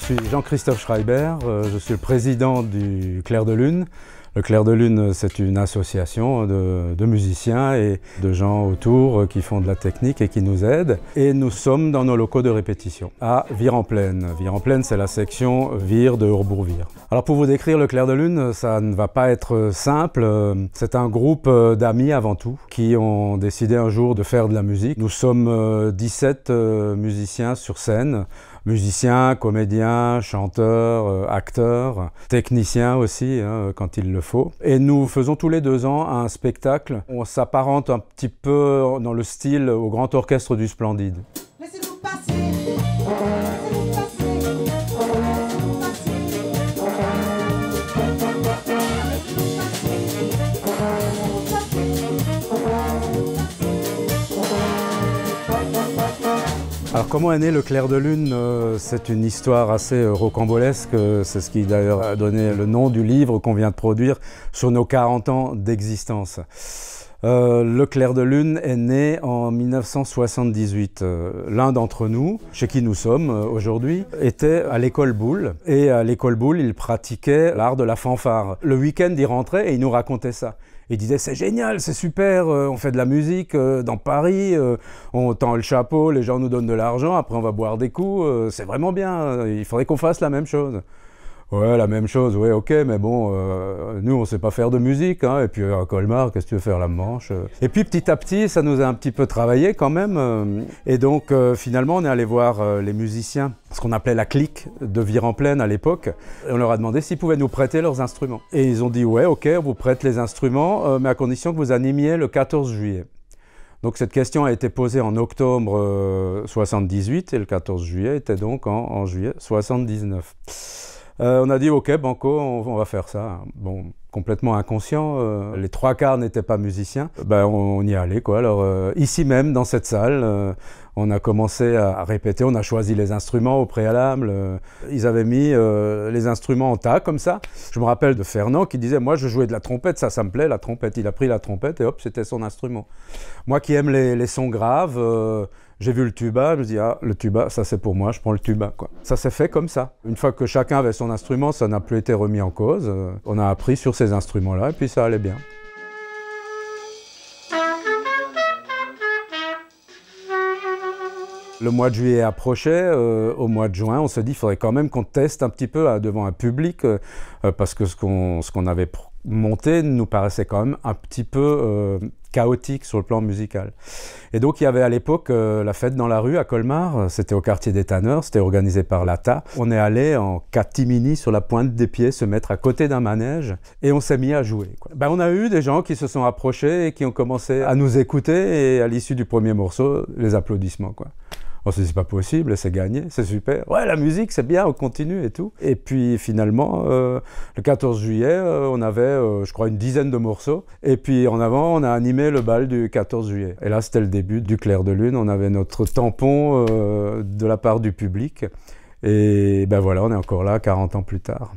suis Jean-Christophe Schreiber, je suis le président du Clair de Lune. Le Clair de Lune, c'est une association de musiciens et de gens autour qui font de la technique et qui nous aident. Et nous sommes dans nos locaux de répétition, à Vire-en-Plaine. Vire-en-Plaine, c'est la section Vire de Heurbourg-Vire. Alors pour vous décrire le Clair de Lune, ça ne va pas être simple. C'est un groupe d'amis avant tout, qui ont décidé un jour de faire de la musique. Nous sommes 17 musiciens sur scène. Musiciens, comédiens, chanteurs, acteurs, techniciens aussi, quand il le faut. Et nous faisons tous les 2 ans un spectacle. On s'apparente un petit peu dans le style au Grand Orchestre du Splendide. Laissez-nous passer. Alors comment est né le Clair de Lune? C'est une histoire assez rocambolesque, c'est ce qui d'ailleurs a donné le nom du livre qu'on vient de produire sur nos 40 ans d'existence. Le Clair de Lune est né en 1978. L'un d'entre nous, chez qui nous sommes aujourd'hui, était à l'école Boulle. Et à l'école Boulle, il pratiquait l'art de la fanfare. Le week-end, il rentrait et il nous racontait ça. Il disait c'est génial, c'est super, on fait de la musique dans Paris, on tend le chapeau, les gens nous donnent de l'argent, après on va boire des coups, c'est vraiment bien, il faudrait qu'on fasse la même chose. Ouais, la même chose, ouais, ok, mais bon, nous on sait pas faire de musique, hein, et puis à Colmar, qu'est-ce que tu veux faire la Manche? Et puis petit à petit, ça nous a un petit peu travaillé quand même, et donc finalement on est allé voir les musiciens, ce qu'on appelait la clique de Vire-en-Plaine à l'époque, et on leur a demandé s'ils pouvaient nous prêter leurs instruments. Et ils ont dit ouais, ok, on vous prête les instruments, mais à condition que vous animiez le 14 juillet. Donc cette question a été posée en octobre 78, et le 14 juillet était donc en juillet 79. On a dit ok banco, on va faire ça. Bon, complètement inconscient, les 3/4 n'étaient pas musiciens. Ben on y allait quoi. Alors ici même dans cette salle, on a commencé à répéter, on a choisi les instruments au préalable. Ils avaient mis les instruments en tas comme ça. Je me rappelle de Fernand qui disait moi je jouais de la trompette, ça me plaît la trompette. Il a pris la trompette et hop c'était son instrument. Moi qui aime les sons graves, j'ai vu le tuba, je me dis ah le tuba ça c'est pour moi, je prends le tuba quoi. Ça s'est fait comme ça. Une fois que chacun avait son instrument, ça n'a plus été remis en cause. On a appris sur ces instruments-là et puis ça allait bien. Le mois de juillet approchait, au mois de juin, on se dit qu'il faudrait quand même qu'on teste un petit peu devant un public parce que ce qu'on avait monté nous paraissait quand même un petit peu chaotique sur le plan musical. Et donc il y avait à l'époque la fête dans la rue à Colmar, c'était au quartier des Tanneurs, c'était organisé par l'ATA. On est allé en catimini sur la pointe des pieds se mettre à côté d'un manège et on s'est mis à jouer, quoi. Ben, on a eu des gens qui se sont approchés et qui ont commencé à nous écouter et à l'issue du premier morceau, les applaudissements, quoi. On s'est dit c'est pas possible, c'est gagné, c'est super. Ouais, la musique c'est bien, on continue et tout. Et puis finalement, le 14 juillet, on avait, je crois, une dizaine de morceaux. Et puis en avant, on a animé le bal du 14 juillet. Et là, c'était le début du Clair de Lune. On avait notre tampon de la part du public. Et ben voilà, on est encore là 40 ans plus tard.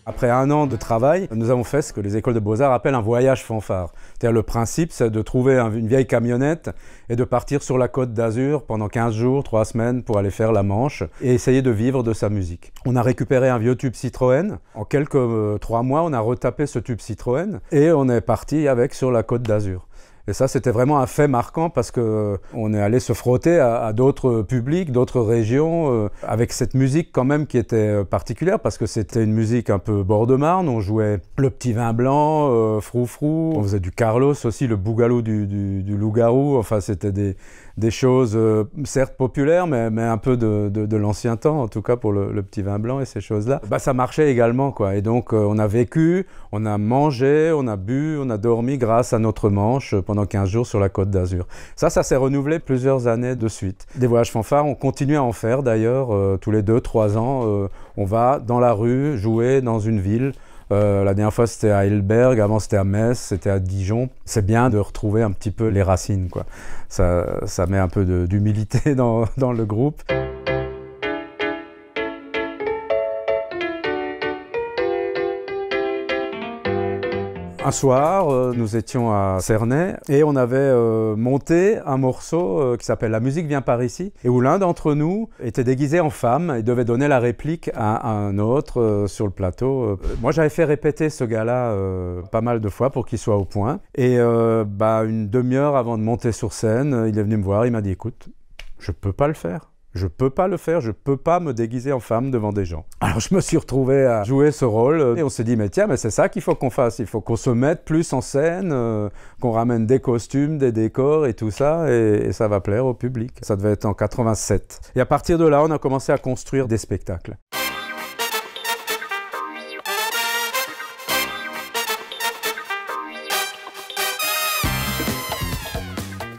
Après 1 an de travail, nous avons fait ce que les écoles de beaux-arts appellent un voyage fanfare. C'est-à-dire le principe, c'est de trouver une vieille camionnette et de partir sur la Côte d'Azur pendant 15 jours, 3 semaines pour aller faire la Manche et essayer de vivre de sa musique. On a récupéré un vieux tube Citroën. En quelques 3 mois, on a retapé ce tube Citroën et on est parti avec sur la Côte d'Azur. Et ça, c'était vraiment un fait marquant parce qu'on est allé se frotter à d'autres publics, d'autres régions, avec cette musique quand même qui était particulière parce que c'était une musique un peu bord de Marne. On jouait le petit vin blanc, froufrou. On faisait du Carlos aussi, le bougalou du loup-garou. Enfin, c'était des choses certes populaires, mais un peu de l'ancien temps, en tout cas pour le petit vin blanc et ces choses-là. Bah, ça marchait également, quoi. Et donc, on a vécu, on a mangé, on a bu, on a dormi grâce à notre Manche pendant 15 jours sur la Côte d'Azur. Ça s'est renouvelé plusieurs années de suite. Des voyages fanfares, on continue à en faire d'ailleurs, tous les 2-3 ans. On va dans la rue, jouer dans une ville. La dernière fois c'était à Heidelberg, avant c'était à Metz, c'était à Dijon. C'est bien de retrouver un petit peu les racines, quoi. Ça met un peu d'humilité dans le groupe. Un soir, nous étions à Cernay et on avait monté un morceau qui s'appelle La musique vient par ici et où l'un d'entre nous était déguisé en femme et devait donner la réplique à un autre sur le plateau. Moi, j'avais fait répéter ce gars-là pas mal de fois pour qu'il soit au point et une demi-heure avant de monter sur scène, il est venu me voir, il m'a dit « Écoute, je peux pas le faire. Je peux pas le faire, je peux pas me déguiser en femme devant des gens. » Alors je me suis retrouvé à jouer ce rôle et on s'est dit mais tiens, mais c'est ça qu'il faut qu'on fasse, il faut qu'on se mette plus en scène, qu'on ramène des costumes, des décors et tout ça et ça va plaire au public. Ça devait être en 87. Et à partir de là, on a commencé à construire des spectacles.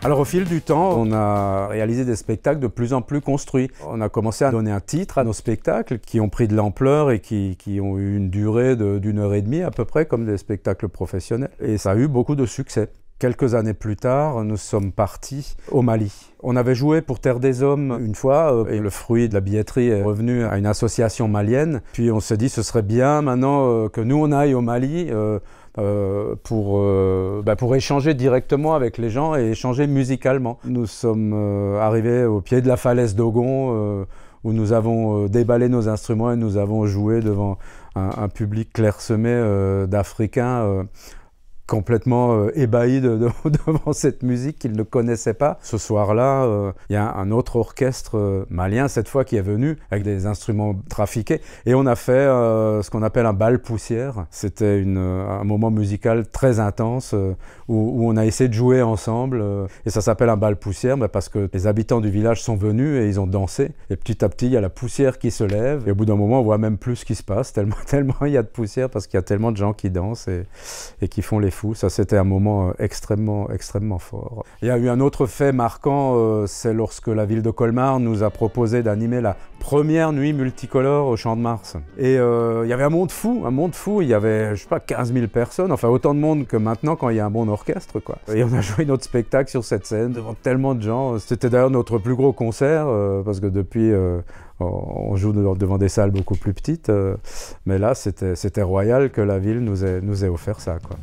Alors au fil du temps, on a réalisé des spectacles de plus en plus construits. On a commencé à donner un titre à nos spectacles qui ont pris de l'ampleur et qui ont eu une durée d'une heure et demie à peu près comme des spectacles professionnels. Et ça a eu beaucoup de succès. Quelques années plus tard, nous sommes partis au Mali. On avait joué pour Terre des Hommes une fois et le fruit de la billetterie est revenu à une association malienne. Puis on s'est dit ce serait bien maintenant que nous on aille au Mali pour échanger directement avec les gens et échanger musicalement. Nous sommes arrivés au pied de la falaise d'Ogon où nous avons déballé nos instruments et nous avons joué devant un public clairsemé d'Africains complètement ébahis devant cette musique qu'ils ne connaissaient pas. Ce soir-là, il y a un autre orchestre malien, cette fois, qui est venu avec des instruments trafiqués. Et on a fait ce qu'on appelle un bal poussière. C'était un moment musical très intense où on a essayé de jouer ensemble. Et ça s'appelle un bal poussière parce que les habitants du village sont venus et ils ont dansé. Et petit à petit, il y a la poussière qui se lève. Et au bout d'un moment, on voit même plus ce qui se passe, tellement il y a de poussière parce qu'il y a tellement de gens qui dansent et qui font les fous. Ça, c'était un moment extrêmement fort. Il y a eu un autre fait marquant, c'est lorsque la ville de Colmar nous a proposé d'animer la première nuit multicolore au Champ de Mars. Et il y avait un monde fou, il y avait, je sais pas, 15 000 personnes, enfin autant de monde que maintenant quand il y a un bon orchestre, quoi. Et on a joué notre spectacle sur cette scène devant tellement de gens. C'était d'ailleurs notre plus gros concert, parce que depuis, on joue devant des salles beaucoup plus petites. Mais là, c'était royal que la ville nous ait offert ça, quoi.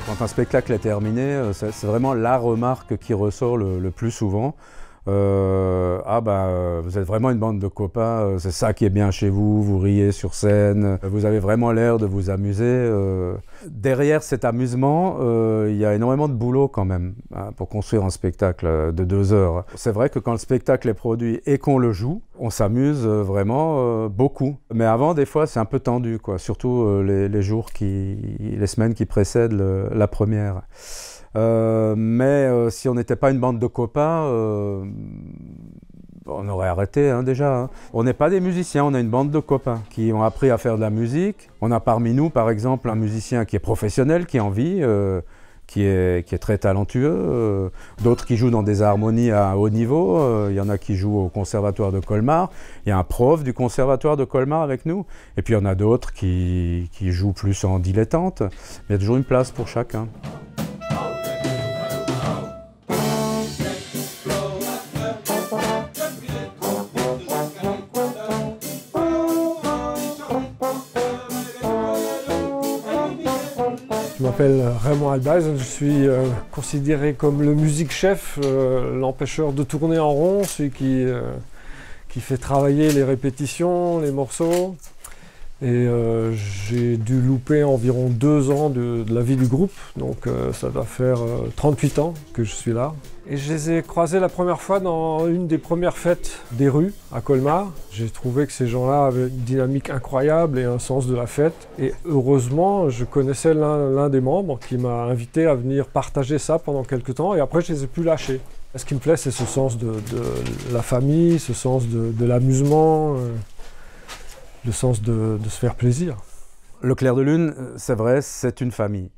Quand un spectacle est terminé, c'est vraiment la remarque qui ressort le plus souvent. Vous êtes vraiment une bande de copains, c'est ça qui est bien chez vous, vous riez sur scène, vous avez vraiment l'air de vous amuser. Derrière cet amusement, il y a énormément de boulot quand même pour construire un spectacle de 2 heures. C'est vrai que quand le spectacle est produit et qu'on le joue, on s'amuse vraiment beaucoup. Mais avant, des fois, c'est un peu tendu, quoi. Surtout les semaines qui précèdent la première. Si on n'était pas une bande de copains, on aurait arrêté déjà. On n'est pas des musiciens, on a une bande de copains qui ont appris à faire de la musique. On a parmi nous, par exemple, un musicien qui est professionnel, qui en vit, qui est très talentueux. D'autres qui jouent dans des harmonies à haut niveau. Il y en a qui jouent au conservatoire de Colmar. Il y a un prof du conservatoire de Colmar avec nous. Et puis il y en a d'autres qui jouent plus en dilettante. Il y a toujours une place pour chacun. Je m'appelle Raymond Albaz, je suis considéré comme le musique chef, l'empêcheur de tourner en rond, celui qui fait travailler les répétitions, les morceaux. Et j'ai dû louper environ 2 ans de la vie du groupe, donc ça doit faire 38 ans que je suis là. Et je les ai croisés la première fois dans une des premières fêtes des rues à Colmar. J'ai trouvé que ces gens-là avaient une dynamique incroyable et un sens de la fête. Et heureusement, je connaissais l'un des membres qui m'a invité à venir partager ça pendant quelques temps. Et après, je les ai plus lâchés. Ce qui me plaît, c'est ce sens de la famille, ce sens de l'amusement, le sens de se faire plaisir. Le Clair de Lune, c'est vrai, c'est une famille.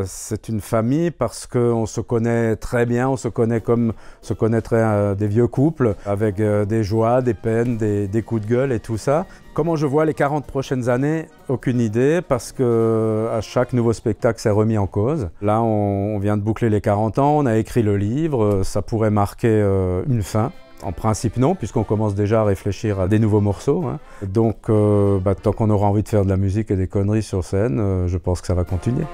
C'est une famille parce qu'on se connaît très bien, on se connaît comme se connaîtraient des vieux couples, avec des joies, des peines, des coups de gueule et tout ça. Comment je vois les 40 prochaines années? Aucune idée, parce qu'à chaque nouveau spectacle, c'est remis en cause. Là, on vient de boucler les 40 ans, on a écrit le livre, ça pourrait marquer une fin. En principe non, puisqu'on commence déjà à réfléchir à des nouveaux morceaux. Hein. Donc tant qu'on aura envie de faire de la musique et des conneries sur scène, je pense que ça va continuer.